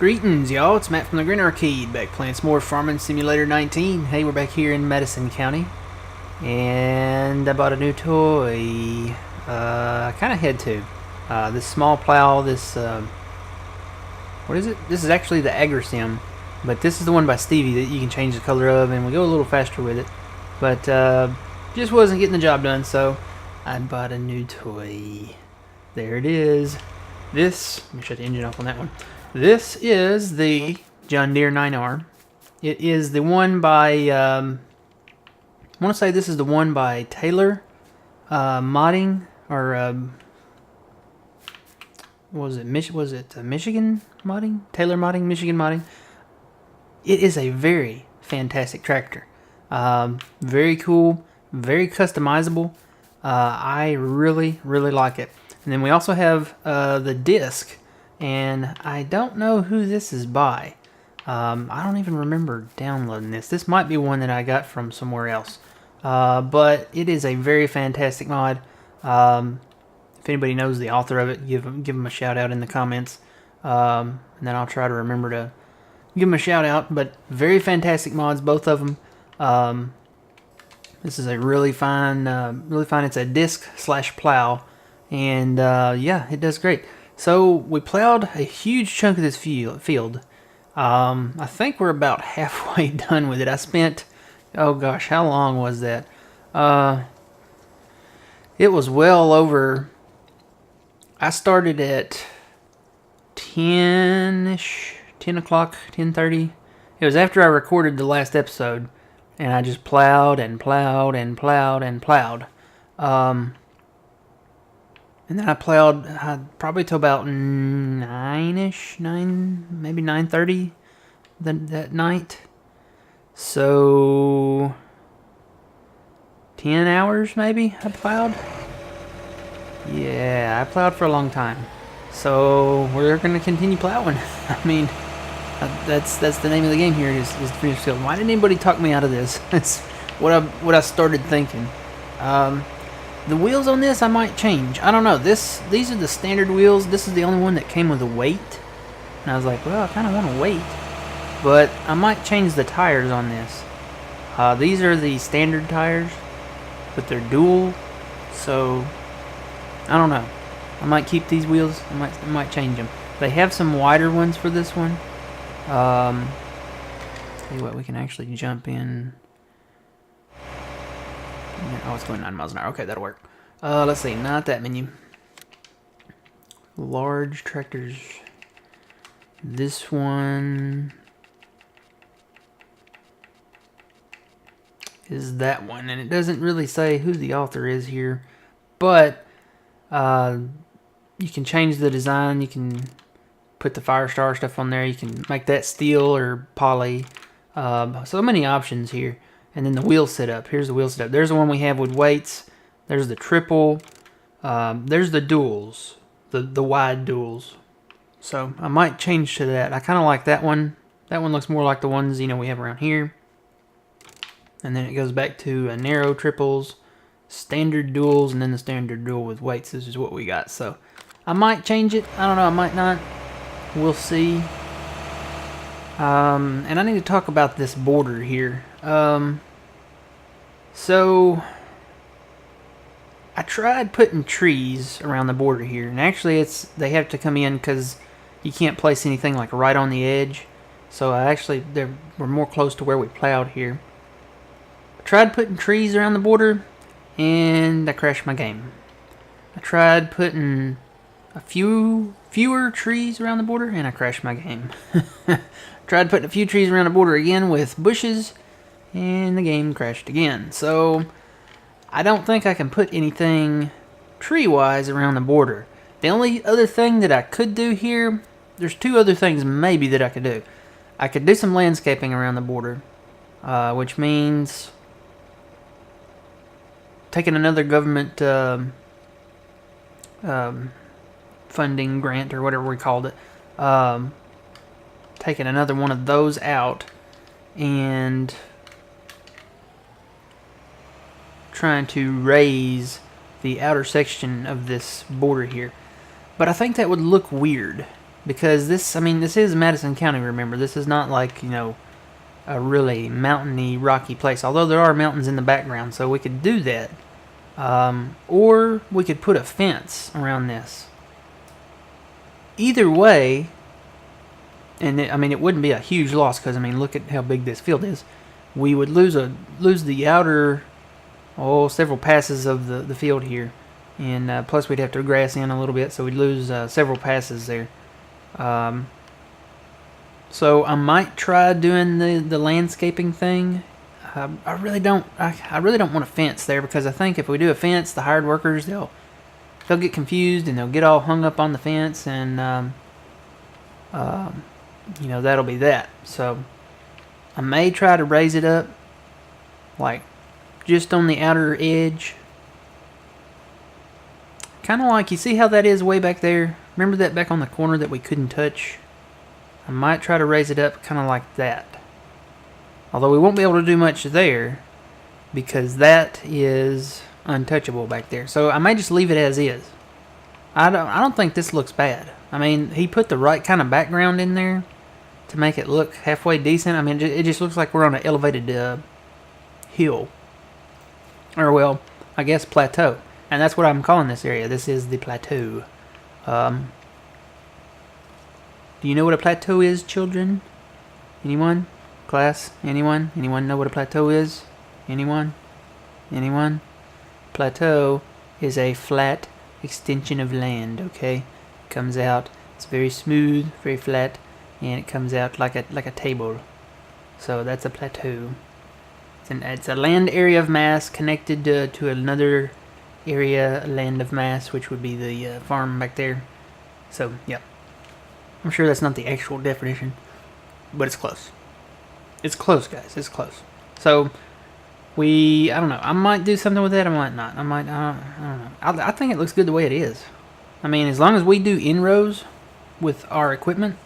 Greetings, y'all. It's Matt from the Green Arcade, back playing some more Farming Simulator 19. Hey, we're back here in Madison County, and I bought a new toy. I kind of had to. This small plow, what is it? This is actually the Agrosim, but this is the one by Stevie that you can change the color of, and we go a little faster with it. But just wasn't getting the job done, so I bought a new toy. There it is. Let me shut the engine off on that one. This is the John Deere 9R. It is the one by, I want to say this is the one by Taylor Modding, or was it Michigan Modding? Taylor Modding, Michigan Modding. It is a very fantastic tractor. Very cool, very customizable. I really like it. And then we also have the disc. And I don't know who this is by. I don't even remember downloading this. This might be one that I got from somewhere else. But it is a very fantastic mod. If anybody knows the author of it, give them a shout out in the comments. And then I'll try to remember to give them a shout out. But very fantastic mods, both of them. This is a really fine. It's a disc/plow, and yeah, it does great. So we plowed a huge chunk of this field. I think we're about halfway done with it. I spent, oh gosh, how long was that? It was well over, I started at 10-ish, 10 o'clock, 10:30. It was after I recorded the last episode, and I just plowed and plowed and plowed and plowed. And then I plowed probably till about 9-ish, maybe 9:30 that night. So 10 hours maybe I plowed. Yeah, I plowed for a long time. So we're going to continue plowing. I mean, that's the name of the game here is to finish field. Why didn't anybody talk me out of this? That's what I started thinking. The wheels on this I might change. I don't know. These are the standard wheels. This is the only one that came with a weight. And I was like, well, I kind of want to weight. But I might change the tires on this. These are the standard tires, but they're dual. So, I don't know. I might keep these wheels. I might change them. They have some wider ones for this one. Tell you what, we can actually jump in. Oh, it's going 9 miles an hour. Okay, that'll work. Let's see. Not that menu. Large tractors. This one is that one. And it doesn't really say who the author is here. But you can change the design. You can put the Firestar stuff on there. You can make that steel or poly. So many options here. And then the wheel setup. Here's the wheel setup. There's the one we have with weights. There's the triple. There's the duals. The wide duals. So I might change to that. I kind of like that one. That one looks more like the ones we have around here. And then it goes back to narrow triples, standard duals, and then the standard dual with weights. This is what we got. So I might change it. I don't know. I might not. We'll see. And I need to talk about this border here. So I tried putting trees around the border here, and actually they have to come in because you can't place anything like right on the edge. So we're more close to where we plowed here. I tried putting trees around the border, and I crashed my game. I tried putting a fewer trees around the border, and I crashed my game. Tried putting a few trees around the border again with bushes, and the game crashed again. So I don't think I can put anything tree-wise around the border. The only other thing that I could do here, there's two other things maybe that I could do. I could do some landscaping around the border, which means taking another government funding grant or whatever we called it, taking another one of those out and trying to raise the outer section of this border here. But I think that would look weird. because this, I mean, this is Madison County, remember. This is not like, a really mountainy, rocky place. Although there are mountains in the background, so we could do that. Or we could put a fence around this. Either way, and it wouldn't be a huge loss because, look at how big this field is. We would lose the outer, several passes of the field here. And plus we'd have to grass in a little bit, so we'd lose several passes there. So I might try doing the landscaping thing. I really don't want a fence there, because I think if we do a fence, the hired workers they'll get confused and they'll get all hung up on the fence, and that'll be that. So I may try to raise it up, like just on the outer edge. Kind of like, you see how that is way back there? Remember that back on the corner that we couldn't touch? I might try to raise it up kind of like that. Although we won't be able to do much there, because that is untouchable back there. So I may just leave it as is. I don't think this looks bad. He put the right kind of background in there to make it look halfway decent. It just looks like we're on an elevated hill. Or, well, I guess plateau. And that's what I'm calling this area. This is the plateau. Do you know what a plateau is, children? Anyone? Class? Anyone? Anyone know what a plateau is? Anyone? Anyone? Plateau is a flat extension of land, okay? Comes out, it's very smooth, very flat, and it comes out like a table. So that's a plateau. It's a land area of mass connected to another area, land of mass, which would be the farm back there. So, yeah. I'm sure that's not the actual definition, but it's close. It's close, guys. It's close. So, I don't know. I might do something with that. I might not. I don't know. I think it looks good the way it is. As long as we do in-rows with our equipment,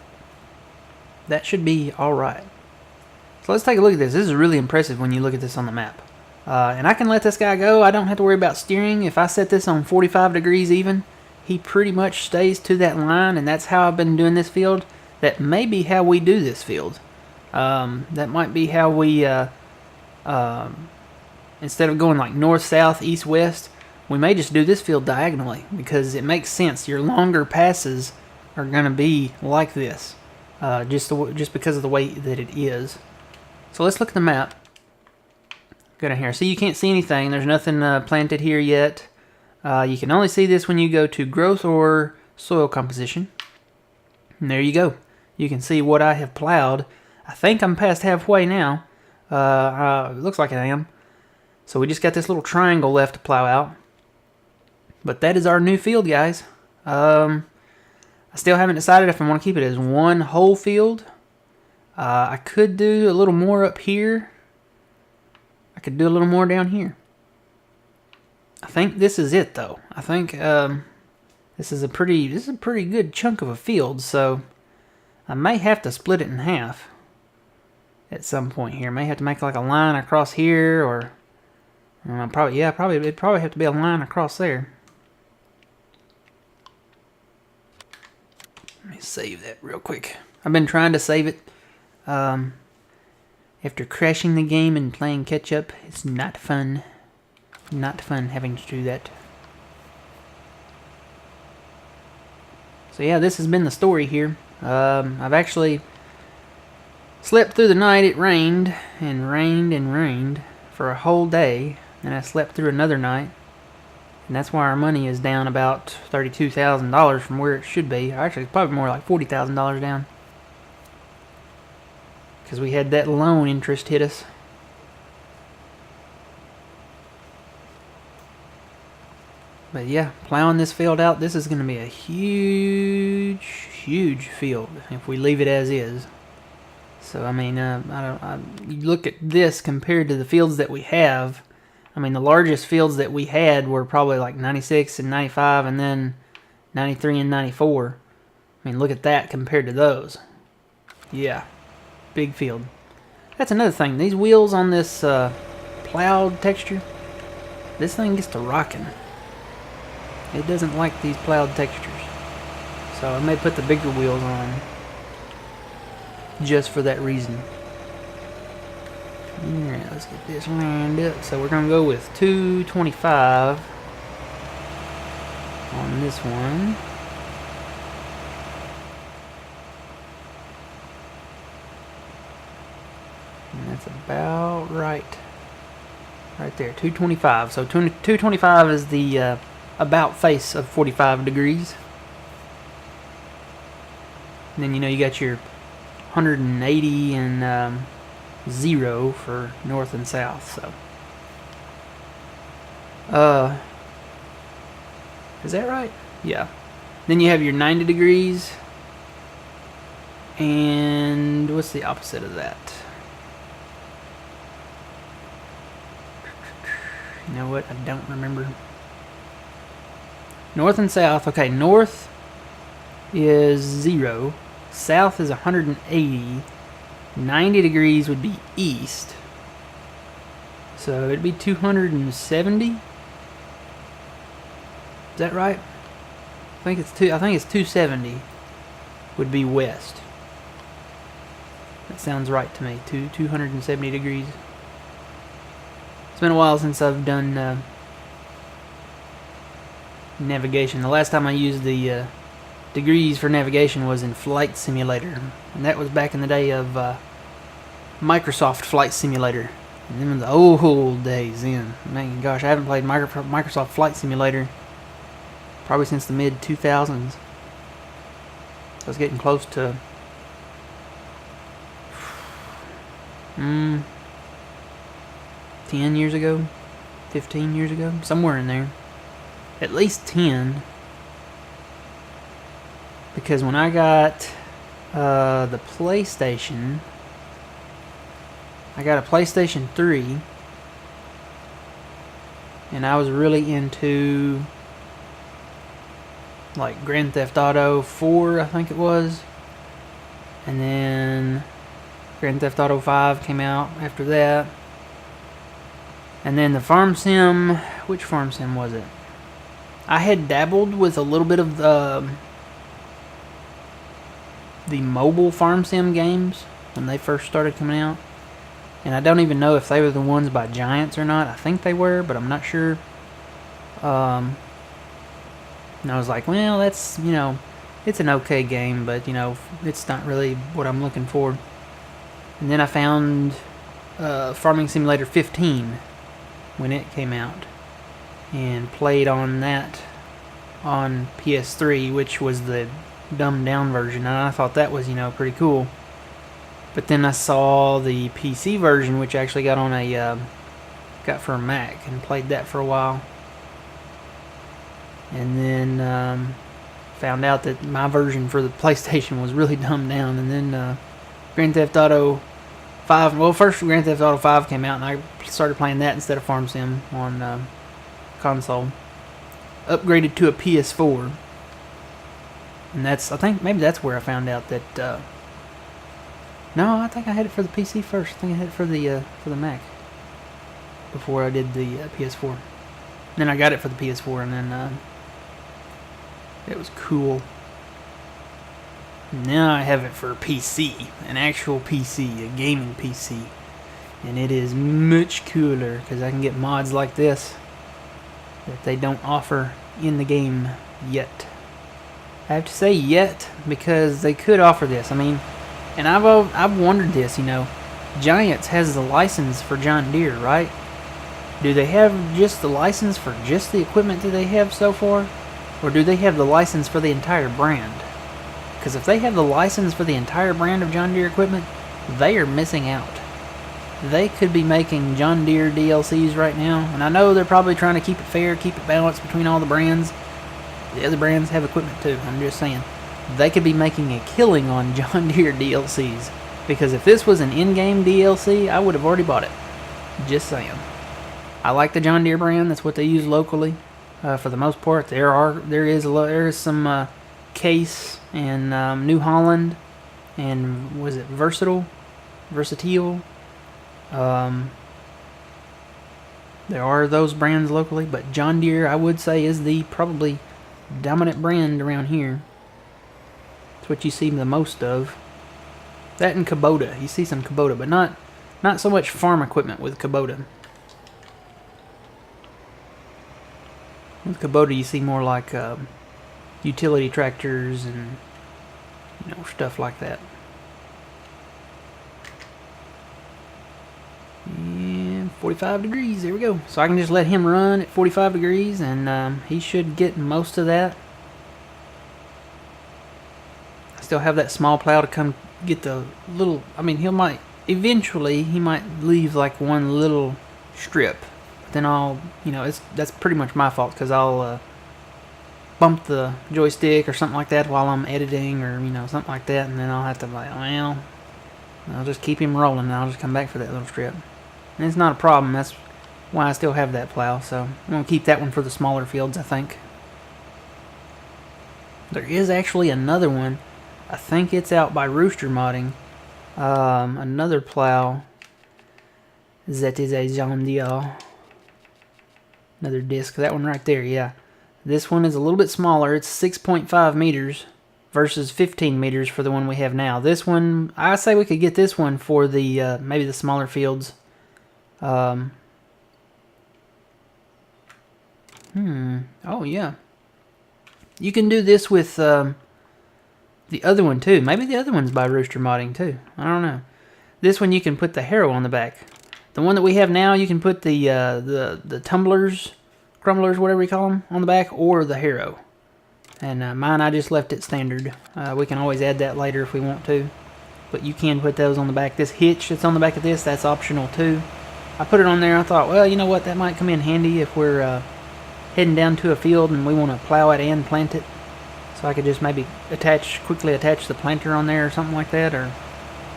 that should be alright. So let's take a look at this. This is really impressive when you look at this on the map. And I can let this guy go. I don't have to worry about steering. If I set this on 45 degrees even, he pretty much stays to that line, and that's how I've been doing this field. That may be how we do this field. That might be how we, instead of going like north, south, east, west, we may just do this field diagonally, because it makes sense. Your longer passes are going to be like this, just because of the way that it is. So let's look at the map. Go down here. See, you can't see anything. There's nothing planted here yet. You can only see this when you go to growth or soil composition. And there you go. You can see what I have plowed. I think I'm past halfway now. It looks like I am. So we just got this little triangle left to plow out. But that is our new field, guys. I still haven't decided if I want to keep it as one whole field. I could do a little more up here. I could do a little more down here. I think this is it, though. I think this is a pretty good chunk of a field, so I may have to split it in half at some point here. May have to make like a line across here, or it'd probably have to be a line across there. Let me save that real quick. I've been trying to save it. After crashing the game and playing catch up, it's not fun. Not fun having to do that. So yeah, this has been the story here. I've actually slept through the night. It rained and rained and rained for a whole day, and I slept through another night, and that's why our money is down about $32,000 from where it should be. Actually, it's probably more like $40,000 down, because we had that loan interest hit us. But yeah, plowing this field out, this is going to be a huge, huge field if we leave it as is. So, you look at this compared to the fields that we have. The largest fields that we had were probably like 96 and 95, and then 93 and 94. Look at that compared to those. Yeah, big field. That's another thing. These wheels on this plowed texture, this thing gets to rocking. It doesn't like these plowed textures. So I may put the bigger wheels on just for that reason. Alright, let's get this lined up. So we're going to go with 225 on this one. And that's about right. Right there, 225. So 225 is the about face of 45 degrees. And then you got your 180 and 0 for north and south. So is that right? Yeah. Then you have your 90 degrees. And what's the opposite of that? You know what? I don't remember. North and south. Okay, north is 0. South is 180. 90 degrees would be east. So it'd be 270. Is that right? I think it's 270 would be west. That sounds right to me. 270 degrees. It's been a while since I've done navigation. The last time I used the degrees for navigation was in Flight Simulator, and that was back in the day of Microsoft Flight Simulator. And them were the old days then. Man, gosh, I haven't played Microsoft Flight Simulator probably since the mid 2000s. So I was getting close to 10 years ago, 15 years ago, somewhere in there. At least 10. Because when I got the PlayStation, I got a PlayStation 3, and I was really into like Grand Theft Auto 4, I think it was. And then Grand Theft Auto 5 came out after that. And then the Farm Sim, which Farm Sim was it? I had dabbled with a little bit of the mobile Farm Sim games when they first started coming out. And I don't even know if they were the ones by Giants or not. I think they were, but I'm not sure. And I was like, well, that's, it's an okay game, but, it's not really what I'm looking for. And then I found Farming Simulator 15 when it came out, and played on that on PS3, which was the dumbed down version, and I thought that was, pretty cool. But then I saw the PC version, which I actually got on got for a Mac, and played that for a while. And then found out that my version for the PlayStation was really dumbed down. And then Grand Theft Auto 5, well, first Grand Theft Auto 5 came out, and I started playing that instead of Farm Sim on console. Upgraded to a PS4. And I think maybe that's where I found out that no, I think I had it for the PC first. I think I had it for the Mac before I did the PS4. Then I got it for the PS4, and then it was cool. Now I have it for PC, an actual PC, a gaming PC, and it is much cooler because I can get mods like this that they don't offer in the game yet. I have to say yet because they could offer this. I mean, and I've wondered this. Giants has the license for John Deere, right? Do they have just the license for just the equipment that they have so far, or do they have the license for the entire brand? Because if they have the license for the entire brand of John Deere equipment, they are missing out. They could be making John Deere DLCs right now, and I know they're probably trying to keep it fair, keep it balanced between all the brands. The other brands have equipment too, I'm just saying. They could be making a killing on John Deere DLCs, because if this was an in-game DLC, I would have already bought it. Just saying. I like the John Deere brand, that's what they use locally. For the most part, there is some Case and New Holland, and was it Versatile? There are those brands locally, but John Deere, I would say, is the probably dominant brand around here. That's what you see the most of. That and Kubota. You see some Kubota, but not so much farm equipment with Kubota. With Kubota, you see more like utility tractors and stuff like that. And 45 degrees. There we go. So I can just let him run at 45 degrees, and he should get most of that. I still have that small plow to come get the little. I mean, he might leave like one little strip. Then I'll, that's pretty much my fault, because I'll bump the joystick or something like that while I'm editing, or something like that, and then I'll have to I'll just keep him rolling, and I'll just come back for that little strip. And it's not a problem. That's why I still have that plow. So I'm gonna keep that one for the smaller fields, I think. There is actually another one. I think it's out by Rooster Modding. Another plow that is a John Deere. Another disc, that one right there, yeah. This one is a little bit smaller. It's 6.5 meters versus 15 meters for the one we have now. This one, I say we could get this one for the maybe the smaller fields. Oh yeah. You can do this with the other one too. Maybe the other one's by Rooster Modding too. I don't know. This one you can put the harrow on the back. The one that we have now, you can put the tumblers, crumblers, whatever you call them, on the back, or the harrow. And mine, I just left it standard. We can always add that later if we want to. But you can put those on the back. This hitch that's on the back of this, that's optional too. I put it on there. I thought, well, you know what, that might come in handy if we're heading down to a field and we want to plow it and plant it. So I could just maybe quickly attach the planter on there or something like that. Or,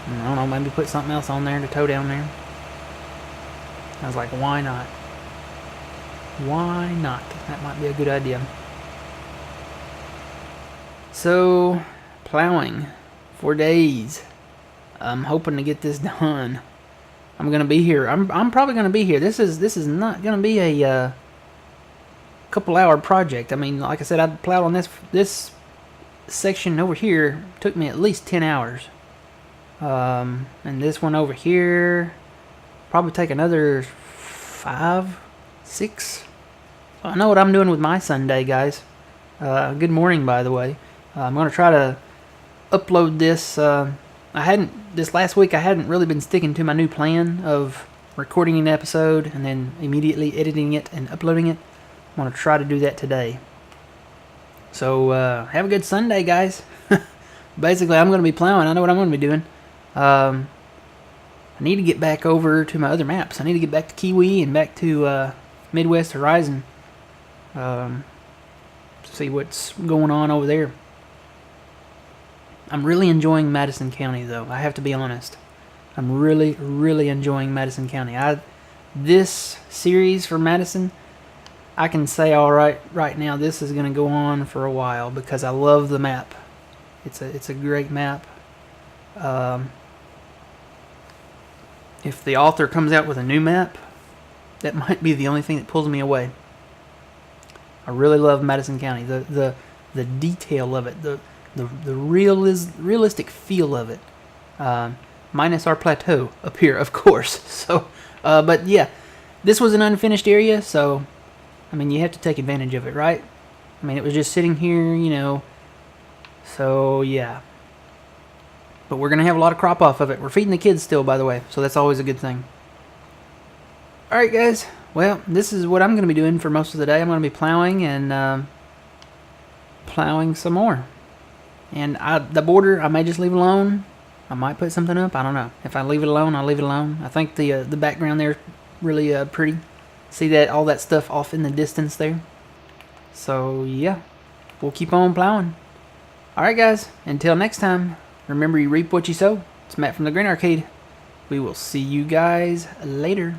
I don't know, maybe put something else on there to tow down there. I was like, why not? Why not? That might be a good idea. So, plowing for days. I'm hoping to get this done. I'm gonna be here. I'm probably gonna be here. This is not gonna be a couple-hour project. I mean, like I said, I plowed on this section over here. Took me at least 10 hours. And this one over here probably take another 5, 6. I know what I'm doing with my Sunday, guys. Good morning, by the way. I'm going to try to upload this. This last week I hadn't really been sticking to my new plan of recording an episode and then immediately editing it and uploading it. I'm going to try to do that today. So, have a good Sunday, guys. Basically, I'm going to be plowing. I know what I'm going to be doing. I need to get back over to my other maps. I need to get back to Kiwi and back to Midwest Horizon. See what's going on over there. I'm really enjoying Madison County, though. I have to be honest. I'm really, really enjoying Madison County. This series for Madison, I can say right now, this is going to go on for a while because I love the map. It's a great map. If the author comes out with a new map, that might be the only thing that pulls me away. I really love Madison County. The detail of it, the realistic feel of it. Minus our plateau up here, of course. So, but yeah, this was an unfinished area, so I mean, you have to take advantage of it, right? I mean, it was just sitting here, So yeah. But we're gonna have a lot of crop off of it. We're feeding the kids still, by the way, so that's always a good thing. All right, guys. Well, this is what I'm going to be doing for most of the day. I'm going to be plowing and plowing some more. And the border, I may just leave it alone. I might put something up. I don't know. If I leave it alone, I'll leave it alone. I think the background there is really pretty. See that all that stuff off in the distance there? So, yeah. We'll keep on plowing. All right, guys. Until next time, remember you reap what you sow. It's Matt from the Green Arcade. We will see you guys later.